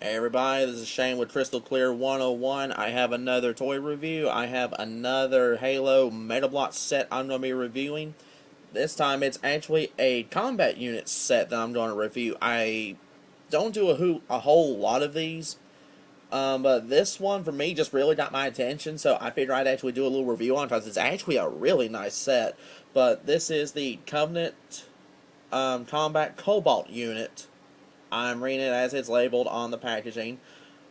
Hey everybody, this is Shane with Crystal Clear 101. I have another toy review. I have another Halo Meta Bloks set I'm going to be reviewing. This time it's actually a combat unit set that I'm going to review. I don't do a whole lot of these, but this one for me just really got my attention, so I figured I'd actually do a little review on it because it's actually a really nice set. But this is the Covenant Combat Cobalt unit. I'm reading it as it's labeled on the packaging.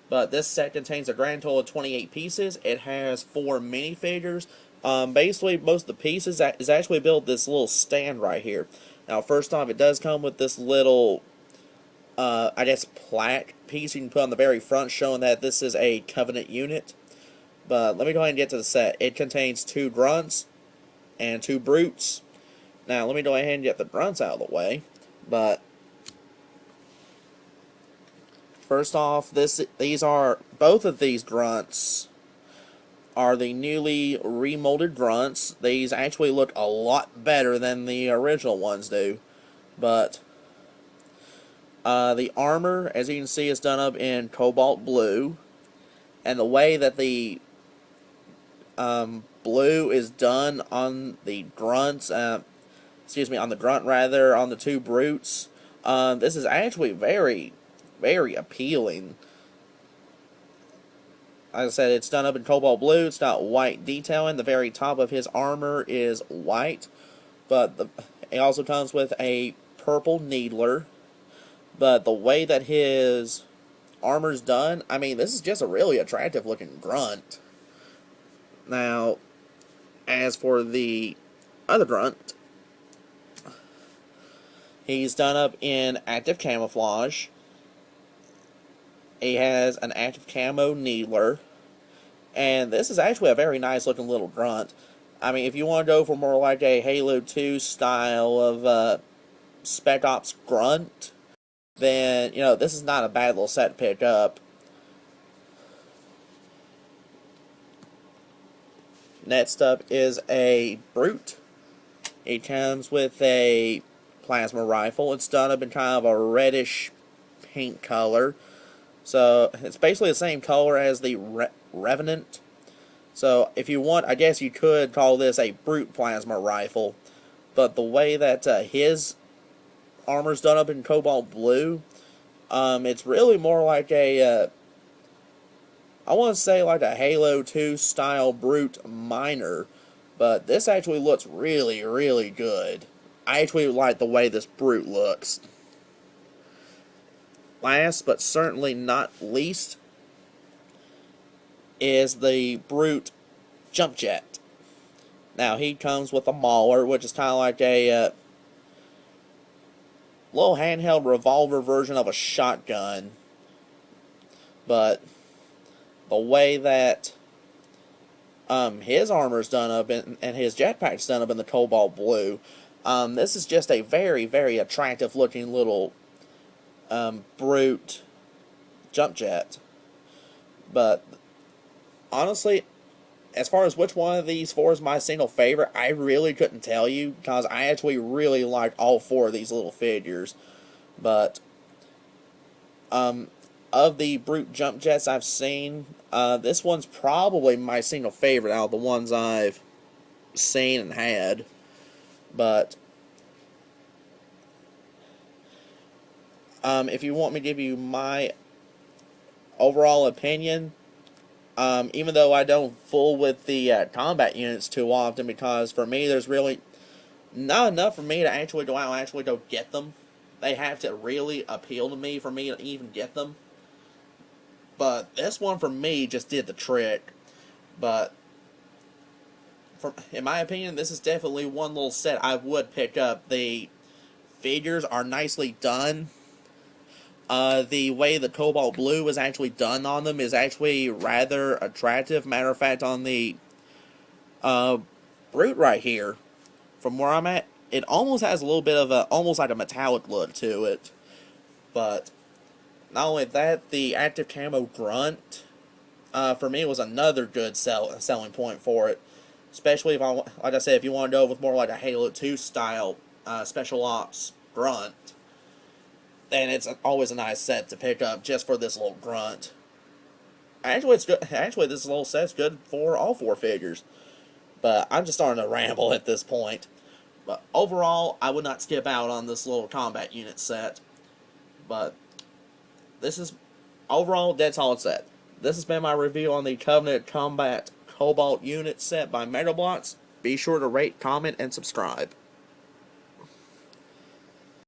But this set contains a grand total of 28 pieces. It has 4 minifigures. Basically, most of the pieces is actually built this little stand right here. Now, first off, it does come with this little, I guess, plaque piece you can put on the very front showing that this is a Covenant unit. But let me go ahead and get to the set. It contains 2 grunts and 2 brutes. Now, let me go ahead and get the grunts out of the way. But first off, both of these grunts are the newly remolded grunts. These actually look a lot better than the original ones do. But the armor, as you can see, is done up in cobalt blue. And the way that the blue is done on the grunts, on the grunt rather, on the 2 brutes, this is actually very appealing. Like I said, it's done up in cobalt blue. It's got white detailing. The very top of his armor is white, but it also comes with a purple needler. But the way that his armor's done, I mean, this is just a really attractive looking grunt. Now, as for the other grunt, he's done up in active camouflage. He has an active camo needler. And this is actually a very nice looking little grunt. I mean, if you want to go for more like a Halo 2 style of Spec Ops grunt, then, you know, this is not a bad little set to pick up. Next up is a brute. It comes with a plasma rifle. It's done up in kind of a reddish pink color. So, it's basically the same color as the Revenant. So, if you want, I guess you could call this a brute plasma rifle. But the way that his armor's done up in cobalt blue, it's really more like I want to say like a Halo 2 style brute miner. But this actually looks really good. I actually like the way this brute looks. Last but certainly not least is the brute jump jet. Now he comes with a mauler, which is kind of like a little handheld revolver version of a shotgun. But the way that his armor's done up and his jetpack's done up in the cobalt blue, this is just a very attractive looking little brute jump jet. But honestly, as far as which one of these 4 is my single favorite, I really couldn't tell you, because I actually really like all 4 of these little figures. But of the brute jump jets I've seen, this one's probably my single favorite out of the ones I've seen and had. But if you want me to give you my overall opinion, even though I don't fool with the combat units too often, because for me there's really not enough for me to actually go out and actually go get them. They have to really appeal to me for me to even get them. But this one for me just did the trick. But in my opinion, this is definitely one little set I would pick up. The figures are nicely done. The way the cobalt blue is actually done on them is actually rather attractive. Matter of fact, on the brute right here, from where I'm at, it almost has a little bit of almost like a metallic look to it. But not only that, the active camo grunt, for me, was another good selling point for it. Especially if like I said, if you want to go with more like a Halo 2 style special ops grunt. And it's always a nice set to pick up just for this little grunt. Actually, it's good. Actually, this little set's good for all 4 figures. But I'm just starting to ramble at this point. But overall, I would not skip out on this little combat unit set. But this is overall dead solid set. This has been my review on the Covenant Combat Cobalt unit set by Bloks. Be sure to rate, comment, and subscribe.